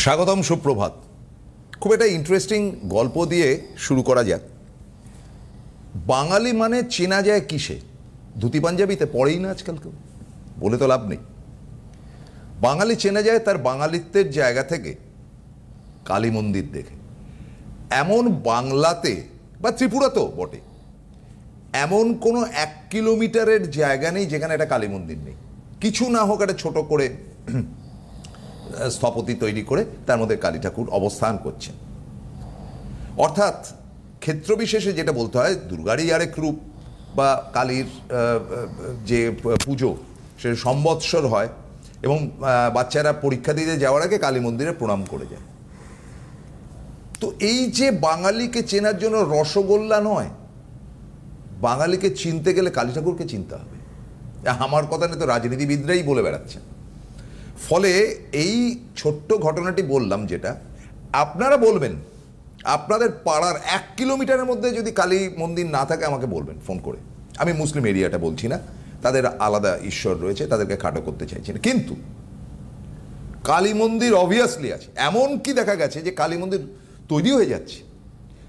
স্বাগতম, সুপ্রভাত। খুব একটা ইন্টারেস্টিং গল্প দিয়ে শুরু করা যাক। বাঙালি মানে চেনা যায় কিসে? ধুতি পাঞ্জাবিতে পড়েই না আজকাল কেউ, বলে তো লাভ নেই। বাঙালি চেনা যায় তার বাঙালিত্বের জায়গা থেকে কালী মন্দির দেখে। এমন বাংলাতে বা ত্রিপুরাতেও বটে, এমন কোনো 1 কিলোমিটারের জায়গা নেই যেখানে একটা কালী মন্দির নেই। কিছু না হোক একটা ছোট করে স্থপতি তৈরি করে তার মধ্যে কালী ঠাকুর অবস্থান করছেন। অর্থাৎ ক্ষেত্রবিশেষে যেটা বলতে হয়, দুর্গারই আরেক রূপ বা কালীর যে পুজো সে সম্বৎসর হয় এবং বাচ্চারা পরীক্ষা দিতে যাওয়ার আগে কালী মন্দিরে প্রণাম করে যায়। তো এই যে বাঙালিকে চেনার জন্য রসগোল্লা নয়, বাঙালিকে চিনতে গেলে কালী ঠাকুরকে চিনতে হবে। আমার কথা নিয়ে তো রাজনীতিবিদরাই বলে বেড়াচ্ছেন। ফলে এই ছোট্ট ঘটনাটি বললাম, যেটা আপনারা বলবেন আপনাদের পাড়ার 1 কিলোমিটারের মধ্যে যদি কালী মন্দির না থাকে আমাকে বলবেন ফোন করে। আমি মুসলিম এরিয়াটা বলছি না, তাদের আলাদা ঈশ্বর রয়েছে, তাদেরকে খাটো করতে চাইছি না, কিন্তু কালী মন্দির অবভিয়াসলি আছে। এমন কি দেখা গেছে যে কালী মন্দির তৈরি হয়ে যাচ্ছে,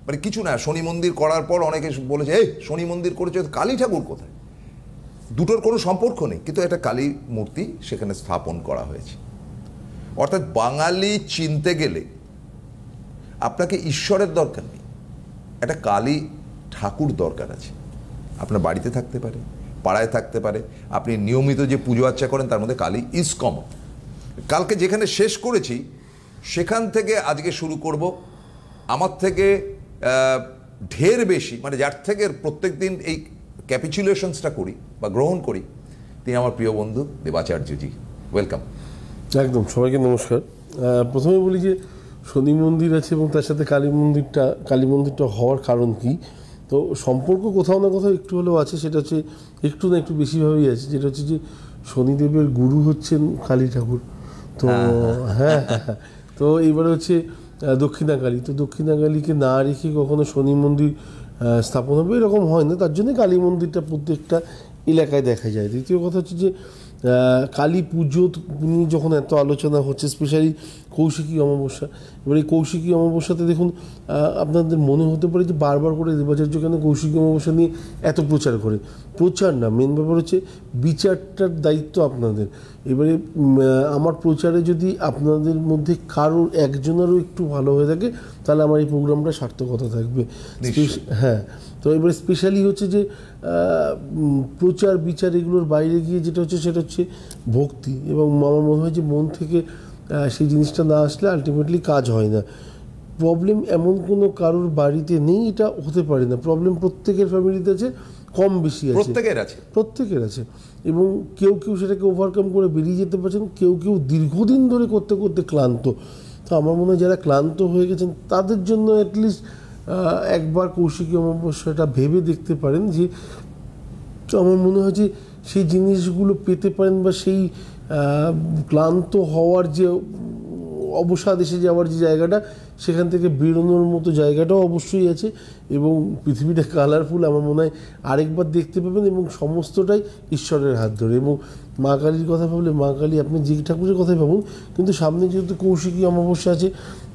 মানে কিছু না, শনি মন্দির করার পর অনেকে বলেছে এই শনি মন্দির করেছে, কালী ঠাকুর কোথায়? দুটোর কোনো সম্পর্ক নেই, কিন্তু একটা কালী মূর্তি সেখানে স্থাপন করা হয়েছে। অর্থাৎ বাঙালি চিনতে গেলে আপনাকে ঈশ্বরের দরকার নেই, একটা কালী ঠাকুর দরকার আছে। আপনার বাড়িতে থাকতে পারে, পাড়ায় থাকতে পারে, আপনি নিয়মিত যে পুজো আর্চা করেন তার মধ্যে কালী ইজ কমন। কালকে যেখানে শেষ করেছি সেখান থেকে আজকে শুরু করব। আমার থেকে ঢের বেশি, মানে যার থেকে প্রত্যেক দিন এই ক্যাপিচুলেশনসটা করি বা গ্রহণ করি, তিনি আমার প্রিয় বন্ধু দেবাচার্যজি। ওয়েলকাম। একদম, সবাইকে নমস্কার। প্রথমে বলি যে শনি মন্দির আছে এবং তার সাথে কালী মন্দিরটা হওয়ার কারণ কি? তো সম্পর্ক কোথাও না কোথাও একটু হলেও আছে, সেটা হচ্ছে একটু না একটু বেশিভাবেই আছে। যেটা হচ্ছে যে শনিদেবের গুরু হচ্ছেন কালী ঠাকুর। তো হ্যাঁ, তো এইবারে হচ্ছে দক্ষিণাকালী। তো দক্ষিণাকালীকে না রেখে কখনো শনি মন্দির স্থাপন হবে এরকম হয় না, তার জন্যই কালী মন্দিরটা প্রত্যেকটা এলাকায় দেখা যায়। দ্বিতীয় কথা হচ্ছে যে কালী পুজো নিয়ে যখন এত আলোচনা হচ্ছে, স্পেশালি কৌশিকী অমাবস্যা। এবার এই কৌশিকী অমাবস্যাতে দেখুন, আপনাদের মনে হতে পারে যে বারবার করে দেবাচার্য কেন কৌশিকী অমাবস্যা নিয়ে এত প্রচার করে। প্রচার না, মেন ব্যাপার হচ্ছে বিচারটার দায়িত্ব আপনাদের। এবারে আমার প্রচারে যদি আপনাদের মধ্যে কারোর একজনেরও একটু ভালো হয়ে থাকে তাহলে আমার এই প্রোগ্রামটা সার্থকতা থাকবে। হ্যাঁ, তো এবারে স্পেশালি হচ্ছে যে প্রচার বিচার এগুলোর বাইরে গিয়ে যেটা হচ্ছে সেটা হচ্ছে ভক্তি, এবং আমার মনে হয় যে মন থেকে সেই জিনিসটা না আসলে আলটিমেটলি কাজ হয় না। প্রবলেম এমন কোনো কারোর বাড়িতে নেই, এটা হতে পারে না। প্রবলেম প্রত্যেকের ফ্যামিলিতে আছে, কম বেশি আছে, প্রত্যেকের আছে। এবং কেউ কেউ সেটাকে ওভারকাম করে বেরিয়ে যেতে পারছেন, কেউ কেউ দীর্ঘদিন ধরে করতে করতে ক্লান্ত। তো আমার মনে হয় যারা ক্লান্ত হয়ে গেছেন তাদের জন্য অ্যাটলিস্ট একবার কৌশিকী অমাবস্যাটা ভেবে দেখতে পারেন। যে আমার মনে হয় যে সেই জিনিসগুলো পেতে পারেন, বা সেই ক্লান্ত হওয়ার যে অবসাদ এসে যাওয়ার যে জায়গাটা, সেখান থেকে বেরোনোর মতো জায়গাটাও অবশ্যই আছে। এবং পৃথিবীটা কালারফুল, আমার মনে হয় আরেকবার দেখতে পাবেন, এবং সমস্তটাই ঈশ্বরের হাত ধরে। এবং মা কালীর কথা ভাবলে, মা কালী আপনি যে ঠাকুরের কথাই ভাবুন, কিন্তু সামনে যেহেতু কৌশিকী অমাবস্যা আছে,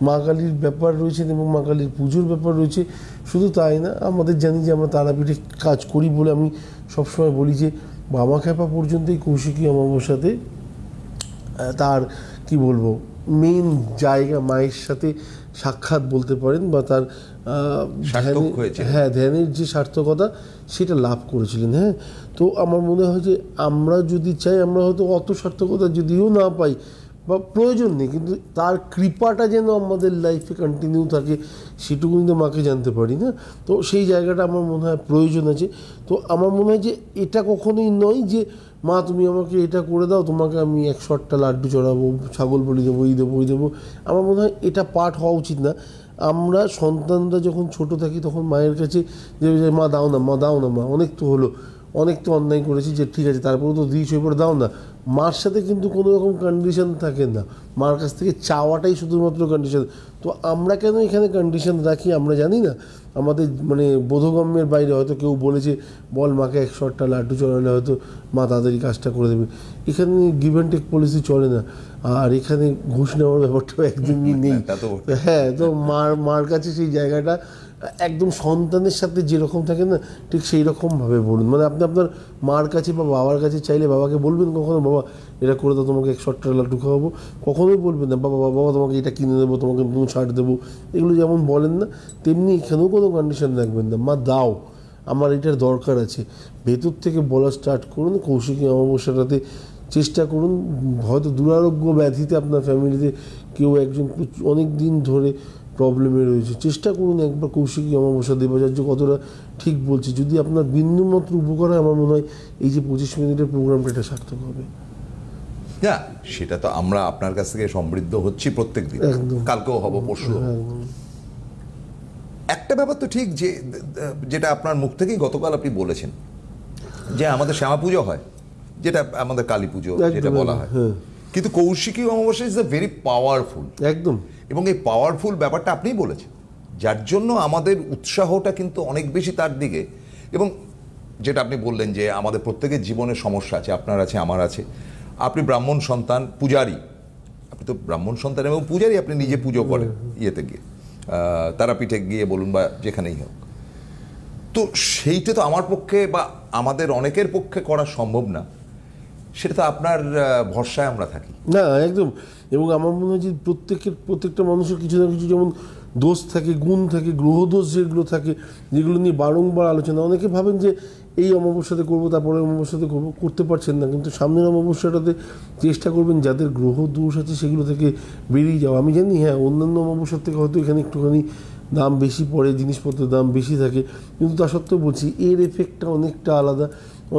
মা কালীর ব্যাপার রয়েছে এবং মা কালীর পুজোর ব্যাপার রয়েছে। শুধু তাই না, আমাদের জানি যে আমরা তারাপীঠে কাজ করি বলে আমি সবসময় বলি যে বামাখ্যাপা পর্যন্ত এই কৌশিকী অমাবস্যাতে তার কি বলবো মেন জায়গা, মায়ের সাথে সাক্ষাৎ বলতে পারেন, বা তার ধ্যানের যে সার্থকতা সেটা লাভ করেছিলেন। হ্যাঁ, তো আমার মনে হয় যে আমরা যদি চাই, আমরা হয়তো অত সার্থকতা যদিও না পাই বা প্রয়োজন নেই, কিন্তু তার কৃপাটা যেন আমাদের লাইফে কন্টিনিউ থাকে সেটুকু কিন্তু মাকে জানতে পারি না। তো সেই জায়গাটা আমার মনে হয় প্রয়োজন আছে। তো আমার মনে হয় যে এটা কখনোই নয় যে মা তুমি আমাকে এটা করে দাও, তোমাকে আমি 100টা লাড্ডু চড়াবো, ছাগল বলি দেবো, ওই দেবো। আমার মনে হয় এটা পাঠ হওয়া উচিত না। আমরা সন্তানরা যখন ছোট থাকি তখন মায়ের কাছে যে মা দাও না, মা দাও না, মা অনেক তো হলো, অনেক তো অন্যায় করেছি, যে ঠিক আছে তারপরে তো দিয়েছি, ওই দাও না। মার সাথে কিন্তু কোনো রকম কন্ডিশন থাকে না, মার কাছ থেকে চাওয়াটাই শুধুমাত্র কন্ডিশন। তো আমরা কেন এখানে কন্ডিশন রাখি আমরা জানি না, আমাদের মানে বোধগম্যের বাইরে। হয়তো কেউ বলেছে বল মাকে 100টা লাড্ডু চড়ালে হয়তো মা তাড়াতাড়ি কাজটা করে দেবে। এখানে গিভ অ্যান্ড টেক পলিসি চলে না, আর এখানে ঘুষ নেওয়ার ব্যাপারটাও একদমই নেই। হ্যাঁ, তো মার কাছে সেই জায়গাটা একদম সন্তানের সাথে যেরকম থাকে না, ঠিক সেই রকমভাবে বলুন। মানে আপনি আপনার মার কাছে বা বাবার কাছে চাইলে বাবাকে বলবেন কখনো বাবা এটা করে দাও, তোমাকে 100টা লাড্ডু খাওয়াবো, কখনোই বলবেন না বাবা বাবা তোমাকে এটা কিনে দেবো, তোমাকে নতুন শার্ট দেবো, এগুলো যেমন বলেন না তেমনি এখানেও কোনো কন্ডিশন রাখবেন না। মা দাও, আমার এটার দরকার আছে, ভেতর থেকে বলা স্টার্ট করুন। কৌশিকী অমাবস্যাটাতে চেষ্টা করুন, হয়তো দুরারোগ্য ব্যাধিতে আপনার ফ্যামিলিতে কেউ একজন অনেক দিন ধরে প্রবলেমে রয়েছে, চেষ্টা করুন একবার কৌশিকী অমাবস্যা। দেবাচার্য কতটা ঠিক বলছে, যদি আপনার বিন্দুমাত্র উপকার হয় আমার মনে হয় এই যে 25 মিনিটের প্রোগ্রামটা এটা সার্থক হবে। না সেটা তো আমরা আপনার কাছ থেকে সমৃদ্ধ হচ্ছি প্রত্যেক দিন, কালকেও হব, পরশু। একটা ব্যাপার তো ঠিক যে যেটা আপনার মুখ থেকেই গতকাল আপনি বলেছেন যে আমাদের শ্যামা পুজো হয়, যেটা আমাদের কালী পুজো যেটা বলা হয়, কিন্তু Kaushiki Amavasya is the very powerful. একদম। এবং এই পাওয়ারফুল ব্যাপারটা আপনিই বলেছেন, যার জন্য আমাদের উৎসাহটা কিন্তু অনেক বেশি তার দিকে। এবং যেটা আপনি বললেন যে আমাদের প্রত্যেকের জীবনে সমস্যা আছে, আপনার আছে, আমার আছে। আপনি ব্রাহ্মণ সন্তান, পূজারী, আপনি তো ব্রাহ্মণ সন্তান এবং পূজারী, আপনি নিজে পুজো করেন ইয়েতে গিয়ে, তারাপীঠে গিয়ে বলুন বা যেখানেই হোক। তো সেইটা তো আমার পক্ষে বা আমাদের অনেকের পক্ষে করা সম্ভব না, সেটা তো আপনার ভরসায় আমরা থাকি। না একদম। এবং আমার মনে হয় যে প্রত্যেকটা মানুষের কিছু না কিছু যেমন দোষ থাকে, গুণ থাকে, গ্রহদোষ যেগুলো থাকে, যেগুলো নিয়ে বারংবার আলোচনা। অনেকে ভাবেন যে এই অমাবস্যাতে করবো, তারপরে অমাবস্যাতে করবো, করতে পারছেন না, কিন্তু সামনের অমাবস্যাটাতে চেষ্টা করবেন যাদের গ্রহ দোষ আছে সেগুলো থেকে বেরিয়ে যাওয়া। আমি জানি হ্যাঁ অন্যান্য অমাবস্যার থেকে হয়তো এখানে একটুখানি দাম বেশি পড়ে, জিনিসপত্রের দাম বেশি থাকে, কিন্তু তা সত্ত্বেও বলছি এর এফেক্টটা অনেকটা আলাদা।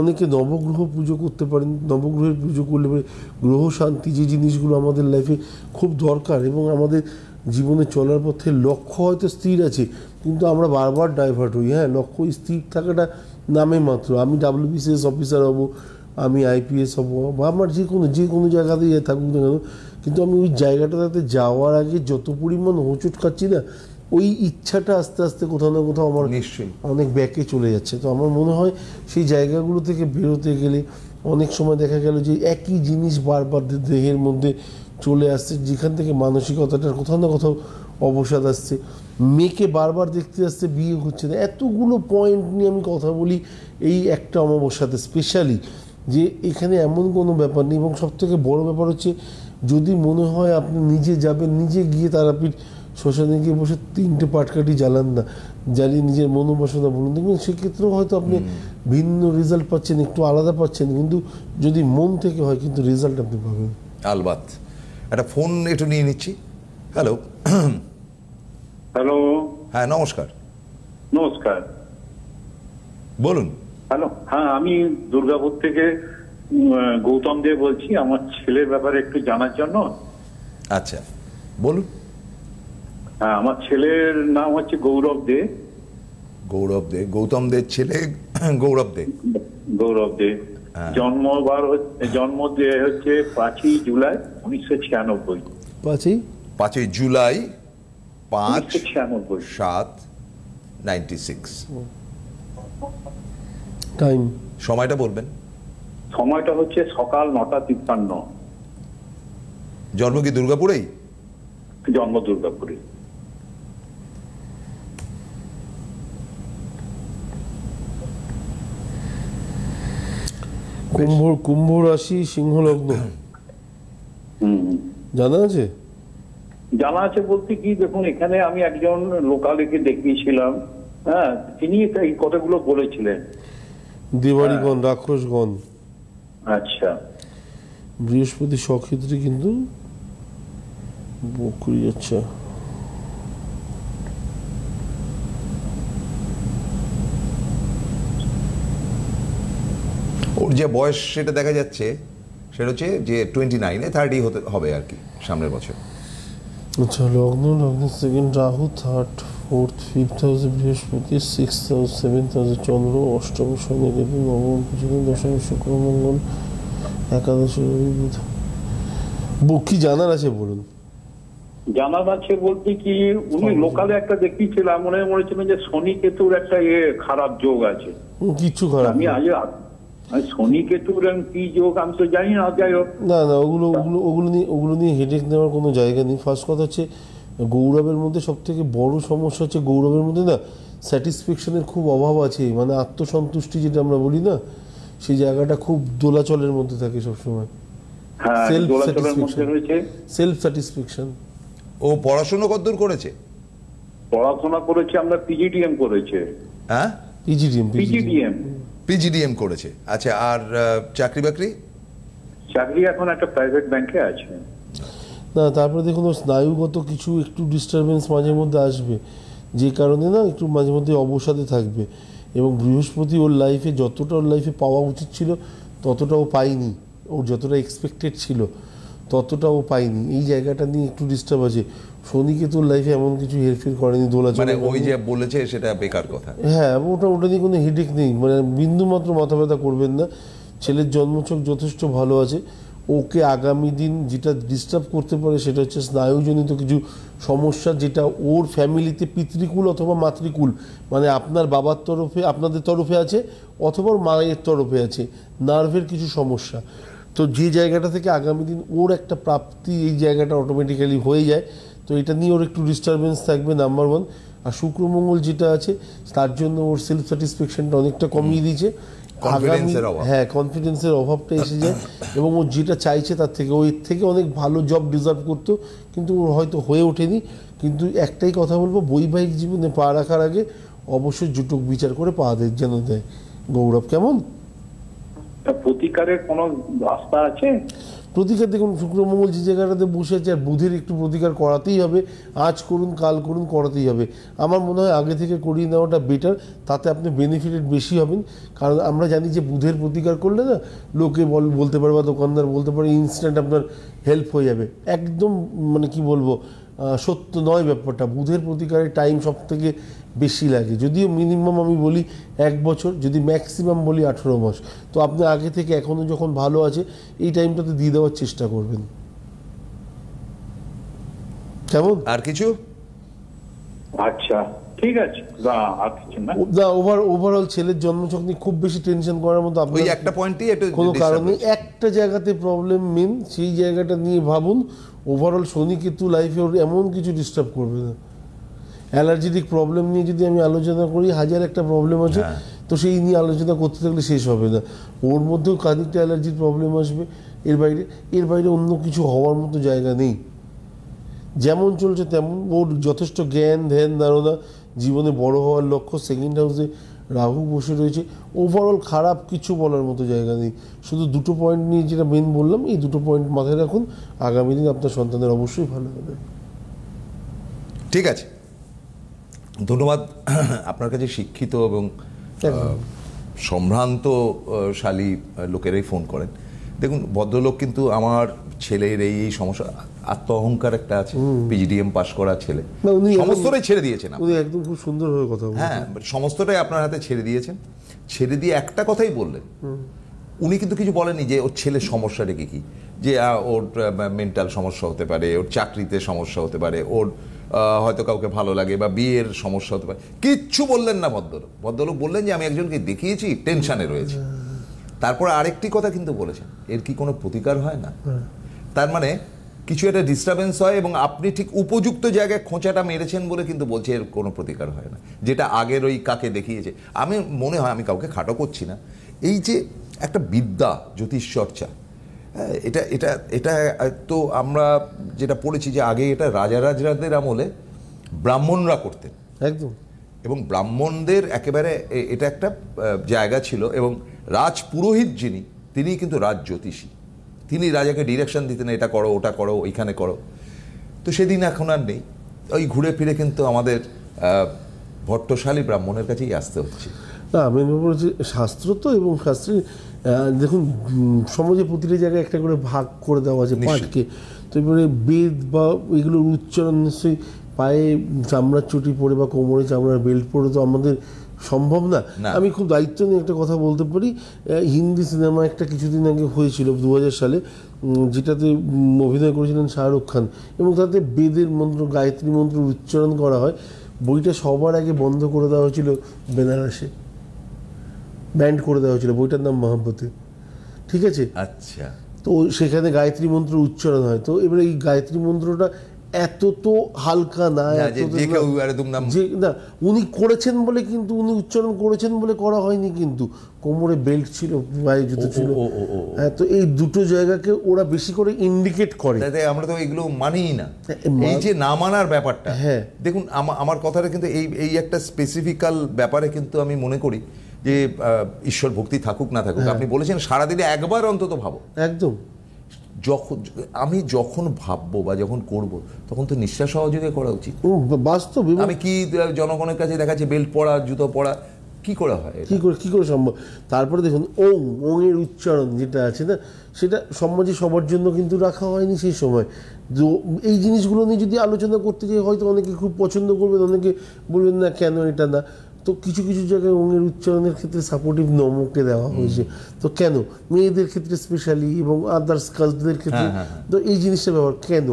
অনেকে নবগ্রহ পুজো করতে পারেন, নবগ্রহের পুজো করলে পরে গ্রহ শান্তি, যে জিনিসগুলো আমাদের লাইফে খুব দরকার এবং আমাদের জীবনে চলার পথে লক্ষ্য হয়তো স্থির আছে কিন্তু আমরা বারবার ডাইভার্ট হই। হ্যাঁ, লক্ষ্য স্থির থাকাটা নামে মাত্র। আমি WBCS অফিসার হব, আমি IPS হব, বা আমার যে কোনো জায়গাতেই থাকুক না কেন, কিন্তু আমি ওই জায়গাটাতে যাওয়ার আগে যত পরিমাণ হোঁচট খাচ্ছি না, ওই ইচ্ছাটা আস্তে আস্তে কোথাও না কোথাও আমার নিশ্চয়ই অনেক ব্যাকে চলে যাচ্ছে। তো আমার মনে হয় সেই জায়গাগুলো থেকে বেরোতে গেলে অনেক সময় দেখা গেল যে একই জিনিস বারবার দেহের মধ্যে চলে আসছে, যেখান থেকে মানসিকতাটার কোথাও না কোথাও অবসাদ আসছে, মেয়েকে বারবার দেখতে আসছে, বিয়ে হচ্ছে না, এতগুলো পয়েন্ট নিয়ে আমি কথা বলি এই একটা অমাবস্যাতে স্পেশালি, যে এখানে এমন কোনো ব্যাপার নেই। এবং সবথেকে বড় ব্যাপার হচ্ছে যদি মনে হয় আপনি নিজে যাবেন, নিজে গিয়ে তারাপীঠ শ্মশানে গিয়ে বসে 3টে পাটকাঠি জ্বালান না, জ্বালিয়ে নিজের মনোবাসনা বলুন, দেখবেন সেক্ষেত্রেও হয়তো আপনি ভিন্ন রেজাল্ট পাচ্ছেন, একটু আলাদা পাচ্ছেন, কিন্তু যদি মন থেকে হয় কিন্তু রেজাল্ট আপনি পাবেন। আলবাত। একটা ফোন একটু নিয়ে নিচ্ছি। হ্যালো। হ্যালো। হ্যাঁ নমস্কার। নমস্কার, বলুন। হ্যালো। হ্যাঁ, আমি দুর্গাপুর থেকে গৌতম দে বলছি, আমার ছেলের ব্যাপারে একটু জানার জন্য। আচ্ছা বলুন। হ্যাঁ, আমার ছেলের নাম হচ্ছে গৌরব দে। গৌরব দে, গৌতম দের ছেলে গৌরব দে। গৌরব দে জন্ম দে হচ্ছে 5ই জুলাই 1996। 5ই জুলাই 5/7/96। টাইম, সময়টা বলবেন। সময়টা হচ্ছে সকাল 9:53। জন্ম কি দুর্গাপুরেই? জন্ম দুর্গাপুরে। কুম্ভ রাশি, সিংহ লগ্ন। জানা আছে? জানা আছে বলতে কি, দেখুন এখানে আমি একজন লোকালকে দেখিয়েছিলাম, হ্যাঁ, তিনি এই কথাগুলো বলেছিলেন। দেবাড়িগণ, রাক্ষসগণ। আচ্ছা। বৃহস্পতি সক্ষেত্রে কিন্তু বকরি। আচ্ছা, ওর যে বয়স সেটা দেখা যাচ্ছে, সেটা হচ্ছে যে 29, 30 হতে হবে আর কি সামনের বছর। আচ্ছা, লগ্ন, লগ্নের second Rahu, third 4th 5th হাউসে বৃহস্পতি, 6th হাউস 7th হাউসে চন্দ্র, অষ্টমী শনি কেতু, নবম কিছু, দশমী শুক্র মঙ্গল, একাদশী রবি বুধ। কি জানার আছে বলুন? জানার আছে বলতে কি, উনি লোকালে একটা দেখিয়েছিলাম, মনে হচ্ছিল যে শনি কেতুর একটা খারাপ যোগ আছে। কিচ্ছু খারাপ আমি আজ শনি কেতুর কি যোগ আমি তো জানি না। যাই হোক, না না, ওগুলো নিয়ে হেডেক নেওয়ার কোনো জায়গা নেই। ফার্স্ট কথা হচ্ছে, গৌরবের মধ্যে সব থেকে বড় সমস্যা হচ্ছে গৌরবের মধ্যে না স্যাটিসফ্যাকশনের খুব অভাব আছে। মানে আত্মসন্তুষ্টি যেটা আমরা বলি না, সেই জায়গাটা খুব দোলাচলের মধ্যে থাকে সবসময়। Self satisfaction. ও পড়াশোনা কতদূর করেছে? পড়াশোনা করেছে আমরা পিজিডিএম করেছে। হ্যাঁ, পিজিডিএম করেছে। আচ্ছা, আর চাকরি বাকরি? চাকরি এখন একটা প্রাইভেট ব্যাংকে আছে। না, তারপরে দেখুন স্নায়ুগত কিছু একটু ডিস্টারবেন্স মাঝে মধ্যে আসবে, যে কারণে না একটু মাঝে মধ্যে অবসাদে থাকবে। এবং বৃহস্পতি ওর লাইফে যতটা ওর লাইফে পাওয়া উচিত ছিল ততটাও পায়নি, ওর যতটা এক্সপেক্টেড ছিল ততটাও পায়নি। এই জায়গাটা নিয়ে একটু ডিস্টার্ব আছে। শনিকে তোর লাইফে এমন কিছু হেরফের করেনি, দোলাচল, মানে ওই যে বলেছে সেটা বেকার কথা। হ্যাঁ, ওটা নিয়ে কোনো হেডেক নেই, মানে বিন্দু মাত্র মাথা ব্যথা করবেন না। ছেলের জন্মছক যথেষ্ট ভালো আছে। ওকে আগামী দিন যেটা ডিস্টার্ব করতে পারে সেটা হচ্ছে স্নায়ুজনিত কিছু সমস্যা, যেটা ওর ফ্যামিলিতে পিতৃকুল অথবা মাতৃকুল, মানে আপনার বাবার তরফে, আপনাদের তরফে আছে অথবা ওর মায়ের তরফে আছে, নার্ভের কিছু সমস্যা। তো যে জায়গাটা থেকে আগামী দিন ওর একটা প্রাপ্তি, এই জায়গাটা অটোমেটিক্যালি হয়ে যায়। তো এটা নিয়ে ওর একটু ডিস্টারবেন্স থাকবে, নাম্বার 1। আর শুক্রমঙ্গল যেটা আছে তার জন্য ওর সেলফ স্যাটিসফ্যাকশনটা অনেকটা কমিয়ে দিয়েছে। হ্যাঁ, কনফিডেন্সের অভাবটা এসে যায়। এবং ও যেটা চাইছে তার থেকে, ওর থেকে অনেক ভালো জব ডিজার্ভ করতো, কিন্তু ওর হয়তো হয়ে ওঠেনি। কিন্তু একটাই কথা বলবো, বৈবাহিক জীবনে পা রাখার আগে অবশ্যই জুটুক বিচার করে পা যেন দেয়। গৌরব, কেমন প্রতিকারের কোনো রাস্তা আছে? প্রতিকার দেখুন, শুক্রমঙ্গল যে জায়গাটাতে বসে আছে, আর বুধের একটু প্রতিকার করাতেই হবে। আজ করুন, কাল করুন, করাতেই হবে। আমার মনে হয় আগে থেকে করিয়ে নেওয়াটা বেটার, তাতে আপনি বেনিফিটেড বেশি হবেন। কারণ আমরা জানি যে বুধের প্রতিকার করলে না লোকে বলতে পারে বা দোকানদার বলতে পারে ইনস্ট্যান্ট আপনার হেল্প হয়ে যাবে। একদম মানে কি বলবো, সত্য নয় ব্যাপারটা। বুধের প্রতিকারের টাইম সব থেকে বেশি লাগে, যদিও মিনিমাম আমি বলি 1 বছর, যদি ম্যাক্সিমাম বলি 18 মাস। তো আপনি আগে থেকে এখনও যখন ভালো আছে এই টাইমটাতে দিয়ে দেওয়ার চেষ্টা করবেন। কেমন, আর কিছু? আচ্ছা, ঠিক আছে। ওভারঅল ছেলের জন্মছক নিয়ে খুব বেশি টেনশন করার মতো আপনার একটা পয়েন্টই কোনো কারণ নেই। একটা জায়গাতে প্রবলেম মেন, সেই জায়গাটা নিয়ে ভাবুন। ওভারঅল শনি কেতু লাইফে ওর এমন কিছু ডিস্টার্ব করবে না। অ্যালার্জেটিক প্রবলেম নিয়ে যদি আমি আলোচনা করি, হাজার একটা প্রবলেম আছে, তো সেই নিয়ে আলোচনা করতে থাকলে শেষ হবে না। ওর মধ্যেও খানিকটা অ্যালার্জির প্রবলেম আসবে, এর বাইরে অন্য কিছু হওয়ার মতো জায়গা নেই। যেমন চলছে তেমন, ওর যথেষ্ট জ্ঞান ধ্যান ধারণা, জীবনে বড় হওয়ার লক্ষ্য। সেকেন্ড হাউসে রাহু বসে রয়েছে। ওভারঅল খারাপ কিছু বলার মতো জায়গা নেই। শুধু দুটো পয়েন্ট নিয়ে যেটা মেন বললাম, এই দুটো পয়েন্ট মাথায় রাখুন, আগামী দিন আপনার সন্তানের অবশ্যই ভালো হবে। ঠিক আছে, ধন্যবাদ। আপনার কাছে শিক্ষিত এবং সম্ভ্রান্তশালী লোকেরাই ফোন করেন। দেখুন, ভদ্রলোক কিন্তু আমার ছেলের এই সমস্যা, আত্ম অহংকার একটা আছে, পিজিডিএম পাশ করা ছেলে, সমস্তটাই ছেড়ে দিয়েছেন। একদম খুব সুন্দরভাবে কথা বলেন। হ্যাঁ, সমস্তটাই আপনার হাতে ছেড়ে দিয়েছেন। ছেড়ে দিয়ে একটা কথাই বললেন, উনি কিন্তু কিছু বলেননি যে ওর ছেলের সমস্যাটা কি, যে ওর মেন্টাল সমস্যা হতে পারে, ওর চাকরিতে সমস্যা হতে পারে, ওর হয়তো কাউকে ভালো লাগে বা বিয়ের সমস্যা হতে পারে। কিচ্ছু বললেন না ভদ্রলোক বললেন যে আমি একজনকে দেখিয়েছি, টেনশনে রয়েছে। তারপরে আরেকটি কথা কিন্তু বলেছেন, এর কি কোনো প্রতিকার হয় না? তার মানে কিছু একটা ডিস্টারবেন্স হয় এবং আপনি ঠিক উপযুক্ত জায়গায় খোঁচাটা মেরেছেন বলে কিন্তু বলছে এর কোনো প্রতিকার হয় না, যেটা আগের ওই কাকে দেখিয়েছে। আমি মনে হয়, আমি কাউকে খাটো করছি না, এই যে একটা বিদ্যা, জ্যোতিষ চর্চা, এটা এটা এটা তো আমরা যেটা পড়েছি যে আগে এটা রাজারাজরাদের আমলে ব্রাহ্মণরা করতেন একদম, এবং ব্রাহ্মণদের একেবারে এটা একটা জায়গা ছিল। এবং রাজপুরোহিত যিনি, তিনি কিন্তু রাজ জ্যোতিষী, তিনি রাজাকে ডিরেকশন দিতেন, এটা করো, ওটা করো, ওইখানে করো। তো সেদিন এখন আর নেই। ওই ঘুরে ফিরে কিন্তু আমাদের ভট্টশালী ব্রাহ্মণের কাছেই আসতে হচ্ছে। না, আমি বলছি শাস্ত্র তো, এবং শাস্ত্রে দেখুন সমাজে প্রতিটা জায়গায় একটা করে ভাগ করে দেওয়া আছে পাঠকে। তো এবারে বেদ বা এগুলোর উচ্চারণ নিশ্চয়ই পায়ে চামড়ার চটি পরে বা কোমরে চামড়ার বেল্ট পরে তো আমাদের সম্ভব না। আমি খুব দায়িত্ব নিয়ে একটা কথা বলতে পারি, হিন্দি সিনেমা একটা কিছুদিন আগে হয়েছিল 2000 সালে, যেটাতে অভিনয় করেছিলেন শাহরুখ খান, এবং তাতে বেদের মন্ত্র, গায়ত্রী মন্ত্র উচ্চারণ করা হয়। বইটা সবার আগে বন্ধ করে দেওয়া হয়েছিল বেনারসে, ব্যান্ড করে দেওয়া হয়েছিল। বইটার নাম মহাব্বতে, ঠিক আছে? আচ্ছা, তো সেখানে গায়ত্রী মন্ত্র উচ্চারণ হয়। তো এবারে এই গায়ত্রী মন্ত্রটা এত তো হালকা না, যে না উনি করেছেন বলে, কিন্তু উনি উচ্চারণ করেছেন বলে করা হয়নি, কিন্তু কোমরে বেল্ট ছিল, পায়ে জুতো ছিল। হ্যাঁ, তো এই দুটো জায়গাকে ওরা বেশি করে ইন্ডিকেট করে। আমরা তো এগুলো মানিই না, এই যে না মানার ব্যাপারটা। হ্যাঁ, দেখুন আমার কথাটা কিন্তু এই একটা স্পেসিফিক্যাল ব্যাপারে কিন্তু আমি মনে করি যে ঈশ্বর ভক্তি থাকুক না থাকুক, আপনি বলেছেন সারাদিনে একবার অন্তত ভাবো। একদম, যখন ভাববো বা যখন করব, তখন তো নিঃশ্বাস সহযোগে করা উচিত। বাস্তব, আমি কি জনগণের কাছে দেখাচ্ছি বেল্ট পরা, জুতো পরা, কি করে হয়, কি করে সম্ভব? তারপরে দেখুন ওং এর উচ্চারণ যেটা আছে না, সেটা সমাজে সবার জন্য কিন্তু রাখা হয়নি সেই সময়। এই জিনিসগুলো নিয়ে যদি আলোচনা করতে যাই, হয়তো অনেকে খুব পছন্দ করবেন, অনেকে বলবেন না কেন এটা না। তো কিছু কিছু জায়গায় ওঙের উচ্চারণের ক্ষেত্রে সাপোর্টিভ নমকে দেওয়া হয়েছে, তো কেন মেয়েদের ক্ষেত্রে স্পেশালি এবং আদার্স কাস্টদের ক্ষেত্রে তো এই জিনিসটা ব্যবহার কেন?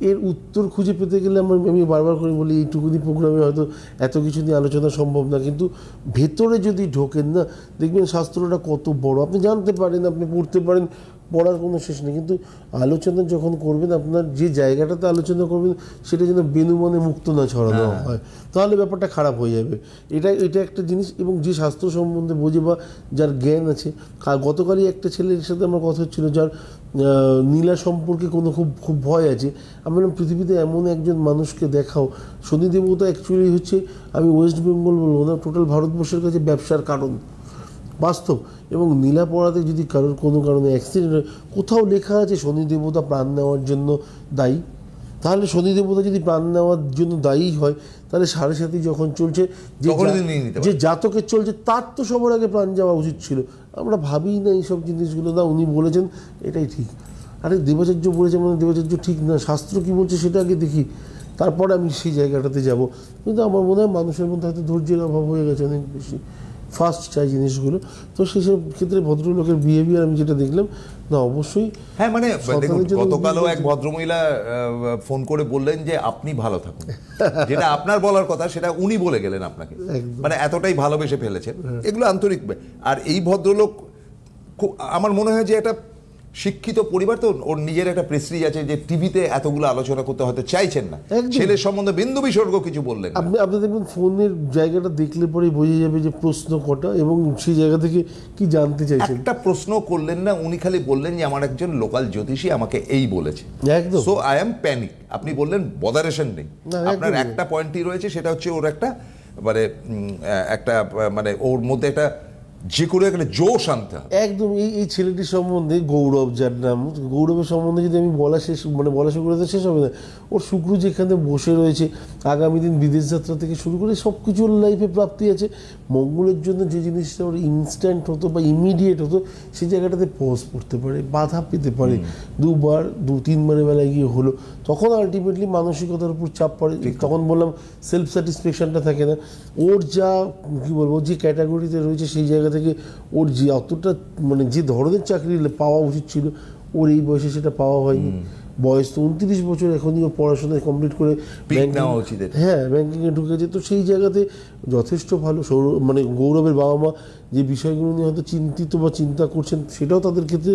এর উত্তর খুঁজে পেতে গেলে আমি বারবার করে বলি, এইটুকুনি প্রোগ্রামে হয়তো এত কিছু নিয়ে আলোচনা সম্ভব না, কিন্তু ভেতরে যদি ঢোকেন না, দেখবেন শাস্ত্রটা কত বড়। আপনি জানতে পারেন, আপনি পড়তে পারেন, পড়ার কোনো শেষ নেই, কিন্তু আলোচনা যখন করবেন, আপনার যে জায়গাটাতে আলোচনা করবেন সেটা যেন বেনুমনে মুক্ত না ছড়ানো হয়, তাহলে ব্যাপারটা খারাপ হয়ে যাবে। এটা একটা জিনিস। এবং যে শাস্ত্র সম্বন্ধে বোঝে বা যার জ্ঞান আছে, গতকালই একটা ছেলের সাথে আমার কথা হচ্ছিল, যার নীলা সম্পর্কে খুব ভয় আছে। আমি বললাম, পৃথিবীতে এমন একজন মানুষকে দেখাও। শনি দেবতা অ্যাকচুয়ালি হচ্ছে, আমি ওয়েস্ট বেঙ্গল বলবো না, টোটাল ভারতবর্ষের কাছে ব্যবসার কারণ, বাস্তব। এবং নীলা পড়াতে যদি কারোর কোনো কারণে অ্যাক্সিডেন্ট হয়, কোথাও লেখা আছে শনি দেবতা প্রাণ নেওয়ার জন্য দায়ী, তাহলে শনি দেবতা যদি প্রাণ নেওয়ার জন্য দায়ী হয়, তাহলে 7.5 যখন চলছে, যে জাতকের চলছে, তার তো সবার আগে প্রাণ যাওয়া উচিত ছিল। আমরা ভাবি না এইসব জিনিসগুলো। না, উনি বলেছেন এটাই ঠিক, আরে দেবাচার্য বলেছে মানে দেবাচার্য ঠিক না, শাস্ত্র কী বলছে সেটা আগে দেখি, তারপরে আমি সেই জায়গাটাতে যাব। কিন্তু আমার মনে হয় মানুষের মধ্যে হয়তো ধৈর্যের অভাব হয়ে গেছে অনেক বেশি, ফাস্ট চাই জিনিসগুলো। তো সেসব ক্ষেত্রে ভদ্রলোকের বিহেভিয়ার আমি যেটা দেখলাম, না অবশ্যই। হ্যাঁ, মানে গতকালও এক ভদ্রমহিলা ফোন করে বললেন যে আপনি ভালো থাকুন, যেটা আপনার বলার কথা সেটা উনি বলে গেলেন আপনাকে, মানে এতটাই ভালোবেসে ফেলেছেন। এগুলো আন্তরিক। আর এই ভদ্রলোক আমার মনে হয় যে একটা শিক্ষিত পরিবার, তো ওর নিজের একটা প্রেস্টিজ আছে, যে টিভিতে এতগুলো আলোচনা করতে হয়তো চাইছেন না, ছেলের সম্বন্ধে বিন্দু বিসর্গ কিছু বললেন। আপনি দেখবেন ফোনের জায়গাটা দেখলে পরেই বোঝা যাবে যে প্রশ্ন কটা এবং সেই জায়গা থেকে কি জানতে চাইছেন। একটা প্রশ্ন করলেন না, উনি খালি বললেন যে আমার একজন লোকাল জ্যোতিষী আমাকে এই বলেছে, একদম, সো আই এম প্যানিক। আপনি বললেন বদারেশন নেই, আপনার একটা পয়েন্টই রয়েছে, সেটা হচ্ছে ওর একটা মানে ওর মধ্যে একটা যে কোনো একটা জোশ আনতে হবে। একদম। এই ছেলেটির সম্বন্ধে, গৌরব যার নাম, গৌরবের সম্বন্ধে যদি আমি বলা শুরু করে শেষ হবে না। ওর শুক্র যেখানে বসে রয়েছে, আগামী দিন বিদেশ যাত্রা থেকে শুরু করে সব কিছুর লাইফে প্রাপ্তি আছে। মঙ্গলের জন্য যে জিনিসটা ওর ইনস্ট্যান্ট হতো বা ইমিডিয়েট হতো, সেই জায়গাটাতে পজ পড়তে পারে, বাধা পেতে পারে, 2-3বারের বেলায় গিয়ে হলো, তখন আলটিমেটলি মানসিকতার উপর চাপ পড়ে। তখন বললাম সেলফ স্যাটিসফ্যাকশনটা থাকে না। ওর যা কী বলবো, যে ক্যাটাগরিতে রয়েছে সেই জায়গা থেকে ওর যে অতটা মানে যে ধরনের চাকরি পাওয়া উচিত ছিল, ওর এই বয়সে সেটা পাওয়া হয়নি। বয়স তো 29 বছর, এখনই ওর পড়াশোনা কমপ্লিট করে ব্যাংকিংয়ে ঢুকেছে। তো সেই জায়গাতে যথেষ্ট ভালো। মানে গৌরবের বাবা মা যে বিষয়গুলো নিয়ে হয়তো চিন্তিত বা চিন্তা করছেন, সেটাও তাদের ক্ষেত্রে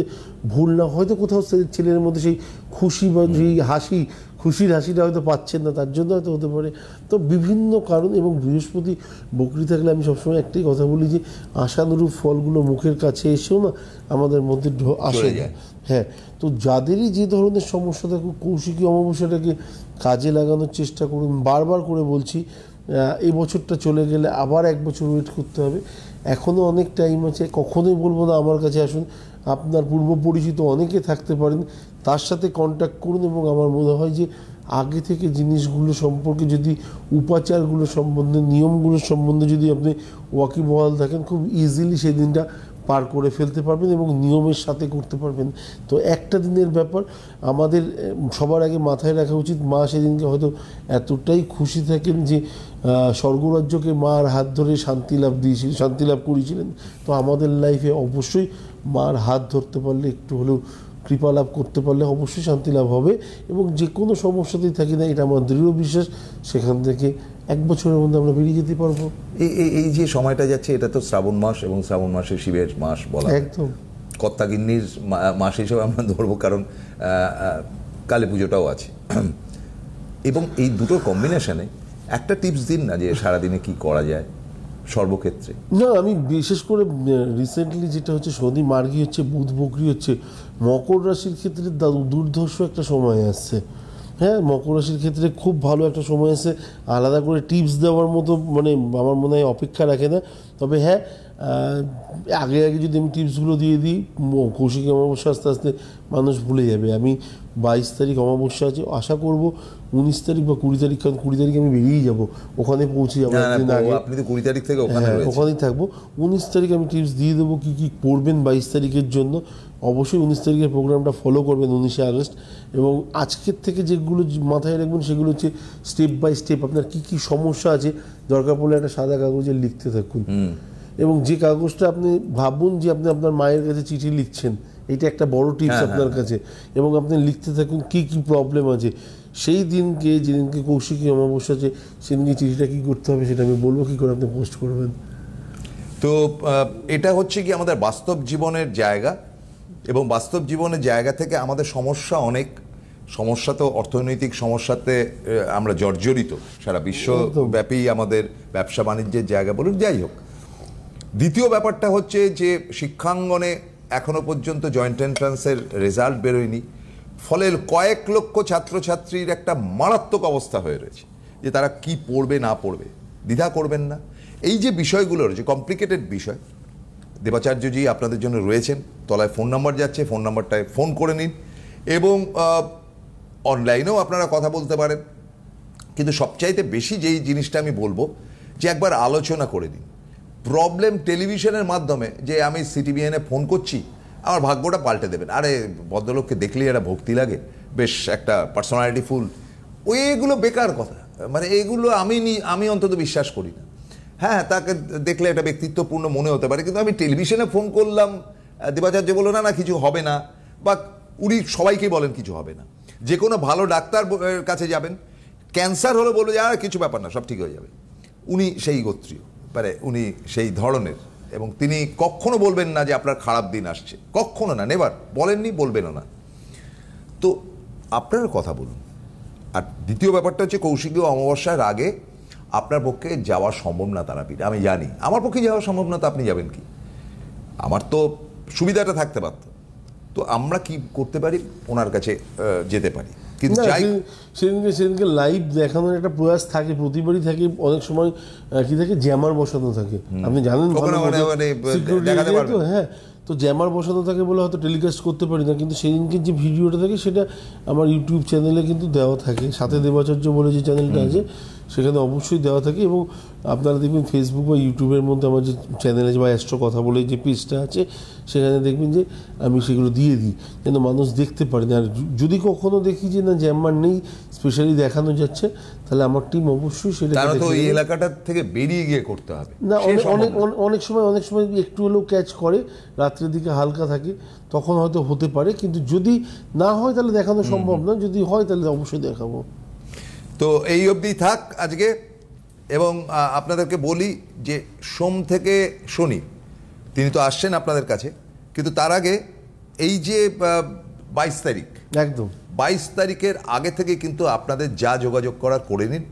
ভুল না। হয়তো কোথাও ছেলের মধ্যে সেই খুশি বা সেই খুশির হাসিটা হয়তো পাচ্ছেন না, তার জন্য হয়তো হতে পারে। তো বিভিন্ন কারণ। এবং বৃহস্পতি বকরি থাকলে আমি সবসময় একটাই কথা বলি, যে আশানুরূপ ফলগুলো মুখের কাছে এসেও না আমাদের মধ্যে আসে যায়। হ্যাঁ, তো যাদেরই যে ধরনের সমস্যা থাকুক, কৌশিকী অমাবস্যাটাকে কাজে লাগানোর চেষ্টা করুন। বারবার করে বলছি, এই বছরটা চলে গেলে আবার 1 বছর ওয়েট করতে হবে, এখনও অনেক টাইম আছে। কখনোই বলবো না আমার কাছে আসুন, আপনার পূর্ব পরিচিত অনেকে থাকতে পারেন, তার সাথে কন্ট্যাক্ট করুন। এবং আমার মনে হয় যে আগে থেকে জিনিসগুলো সম্পর্কে, যদি উপাচারগুলো সম্বন্ধে, নিয়মগুলো সম্বন্ধে যদি আপনি ওয়াকিবহাল থাকেন, খুব ইজিলি সেই দিনটা পার করে ফেলতে পারবেন এবং নিয়মের সাথে করতে পারবেন। তো একটা দিনের ব্যাপার আমাদের সবার আগে মাথায় রাখা উচিত, মা সেদিনকে হয়তো এতটাই খুশি থাকেন যে স্বর্গরাজ্যকে মার হাত ধরে শান্তি লাভ করেছিলেন। তো আমাদের লাইফে অবশ্যই মার হাত ধরতে পারলে, একটু হলেও কৃপা লাভ করতে পারলে অবশ্যই শান্তি লাভ হবে এবং যে কোনো সমস্যাতেই থাকি না, এটা আমার দৃঢ় বিশ্বাস, সেখান থেকে 1 বছরের মধ্যে আমরা বেরিয়ে যেতে পারবো। এই যে সময়টা যাচ্ছে, এটা তো শ্রাবণ মাস এবং শ্রাবণ মাসে শিবের মাস বলা একদম কর্তাগিন্নির মাস হিসেবে আমরা ধরবো, কারণ কালী পুজোটাও আছে। এবং এই দুটো কম্বিনেশনে একটা টিপস দিন না, যে সারাদিনে কি করা যায় সর্বক্ষেত্রে। না, আমি বিশেষ করে রিসেন্টলি যেটা হচ্ছে, শনি মার্গী হচ্ছে, বুধ বকরি হচ্ছে, মকর রাশির ক্ষেত্রে দুর্ধর্ষ একটা সময় আসছে। হ্যাঁ, মকর রাশির ক্ষেত্রে খুব ভালো একটা সময় আছে, আলাদা করে টিপস দেওয়ার মতো মানে আমার মনে হয় অপেক্ষা রাখে না। তবে হ্যাঁ, আগে যদি আমি টিপসগুলো দিয়ে দিই, কৌশিকী অমাবস্যা আস্তে আস্তে মানুষ ভুলে যাবে। আমি 22 তারিখ অমাবস্যা আছে, আশা করব 19 তারিখ বা 20 তারিখ, কারণ 20 তারিখ আমি বেরিয়েই যাবো, ওখানে পৌঁছে যাবো একদিন আগে। আপনি তো 20 তারিখ থেকে ওখানেই থাকবো। 19 তারিখ আমি টিপস দিয়ে দেবো কী কী করবেন 22 তারিখের জন্য। অবশ্যই 19 তারিখের প্রোগ্রামটা ফলো করবেন, 19শে আগস্ট। এবং আজকের থেকে যেগুলো মাথায় রাখবেন সেগুলো হচ্ছে স্টেপ বাই স্টেপ আপনার কী কী সমস্যা আছে, দরকার পড়লে একটা সাদা কাগজে লিখতে থাকুন। এবং যে কাগজটা আপনি ভাবুন যে আপনি আপনার মায়ের কাছে চিঠি লিখছেন, এটা একটা বড় টিপস আপনার কাছে। এবং আপনি লিখতে থাকুন কী কী প্রবলেম আছে। সেই দিনকে, যেদিনকে কৌশিকী অমাবস্যা আছে, সেদিনকে চিঠিটা কী করতে হবে সেটা আমি বলবো, কী করে আপনি পোস্ট করবেন। তো এটা হচ্ছে কি আমাদের বাস্তব জীবনের জায়গা, এবং বাস্তব জীবনের জায়গা থেকে আমাদের সমস্যা অনেক। সমস্যা তো অর্থনৈতিক সমস্যাতে আমরা জর্জরিত, সারা বিশ্বব্যাপী আমাদের ব্যবসা বাণিজ্যের জায়গা বলুন, যাই হোক। দ্বিতীয় ব্যাপারটা হচ্ছে যে শিক্ষাঙ্গনে এখনো পর্যন্ত জয়েন্ট এন্ট্রান্সের রেজাল্ট বেরোয়নি, ফলে কয়েক লক্ষ ছাত্রছাত্রীর একটা মারাত্মক অবস্থা হয়ে রয়েছে যে তারা কি পড়বে না পড়বে। দ্বিধা করবেন না, এই যে বিষয়গুলো রয়েছে কমপ্লিকেটেড বিষয়, দেবাচার্যজি আপনাদের জন্য রয়েছেন, তলায় ফোন নাম্বার যাচ্ছে, ফোন নাম্বারটায় ফোন করে নিন। এবং অনলাইনেও আপনারা কথা বলতে পারেন, কিন্তু সবচাইতে বেশি যেই জিনিসটা আমি বলবো যে একবার আলোচনা করে নিন। প্রবলেম টেলিভিশনের মাধ্যমে যে আমি সিটিভিএনে ফোন করছি, আমার ভাগ্যটা পাল্টে দেবেন, আরে ভদ্রলোককে দেখলেই একটা ভক্তি লাগে, বেশ একটা পার্সোনালিটি ফুল, ওইগুলো বেকার কথা। মানে এইগুলো আমি অন্তত বিশ্বাস করি না। হ্যাঁ, তাকে দেখলে একটা ব্যক্তিত্বপূর্ণ মনে হতে পারে, কিন্তু আমি টেলিভিশনে ফোন করলাম, দেবাচার্য বললো না কিছু হবে না, বা উনি সবাইকে বলেন কিছু হবে না। যে কোনো ভালো ডাক্তার কাছে যাবেন, ক্যান্সার হলে বলবে যে আর কিছু ব্যাপার না, সব ঠিক হয়ে যাবে। উনি সেই গোত্রীয়, মানে উনি সেই ধরনের, এবং তিনি কখনো বলবেন না যে আপনার খারাপ দিন আসছে, কখনো না, নেভার, বলেননি, বলবেনও না। তো আপনার কথা বলুন। আর দ্বিতীয় ব্যাপারটা হচ্ছে কৌশিকী অমাবস্যার আগে আপনার পক্ষে যাওয়া সম্ভব না তারাপীঠ, আমি জানি। আমার পক্ষে যাওয়া সম্ভব না, তো আপনি যাবেন কি? আমার তো সুবিধাটা থাকতে পারত। তো আমরা কি করতে পারি, ওনার কাছে যেতে পারি, কিন্তু সেদিনকে লাইভ দেখানোর একটা প্রয়াস থাকে, প্রতিবারই থাকে। অনেক সময় কি থাকে, জ্যামার বসানো থাকে, আপনি জানেন, হ্যাঁ। তো জ্যামার বসানো থাকে বলে হয়তো টেলিকাস্ট করতে পারি না, কিন্তু সেদিনকে যে ভিডিওটা থাকে সেটা আমার ইউটিউব চ্যানেলে কিন্তু দেওয়া থাকে, সাথে দেবাচার্য বলে যে চ্যানেলটা আছে সেখানে অবশ্যই দেওয়া থাকে। এবং আপনারা দেখবেন ফেসবুক বা ইউটিউবের মধ্যে আমার যে চ্যানেল আছে বা অ্যাস্ট্রো কথা বলে যে পেজটা আছে, সেখানে দেখবেন যে আমি সেগুলো দিয়ে দিই যেন মানুষ দেখতে পারে। আর যদি কখনো দেখি যে না জ্যামার নেই, স্পেশালি দেখানো যাচ্ছে, তাহলে আমার টিম অবশ্যই সেটা এই এলাকাটা থেকে বেরিয়ে গিয়ে করতে হবে। না, অনেক সময় একটু হলেও ক্যাচ করে, রাত্রের দিকে হালকা থাকে, তখন হয়তো হতে পারে। কিন্তু যদি না হয় তাহলে দেখানো সম্ভব না, যদি হয় তাহলে অবশ্যই দেখাবো। তো এই অবধি থাক আজকে। এবং আপনাদেরকে বলি যে সোম থেকে শনি তিনি তো আসছেন আপনাদের কাছে, কিন্তু তার আগে এই যে 22 তারিখ, একদম 22 তারিখের আগে থেকে কিন্তু আপনাদের যা যোগাযোগ করার করে নিন।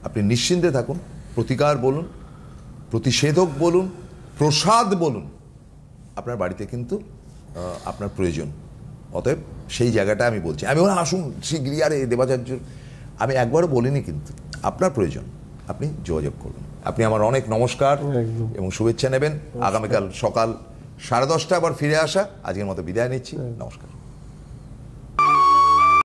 আপনি নিশ্চিন্তে থাকুন। প্রতিকার বলুন, প্রতিষেধক বলুন, প্রসাদ বলুন, আপনার বাড়িতে কিন্তু আপনার প্রয়োজন। অতএব সেই জায়গাটা আমি বলছি। আমি বললাম আসুন শীঘ্রই, আরে দেবাচার্য আমি একবারও বলিনি, কিন্তু আপনার প্রয়োজন, আপনি যোগাযোগ করুন। আপনি আমার অনেক নমস্কার এবং শুভেচ্ছা নেবেন। আগামীকাল সকাল 10:30 আবার ফিরে আসা। আজকের মতো বিদায় নিচ্ছি, নমস্কার।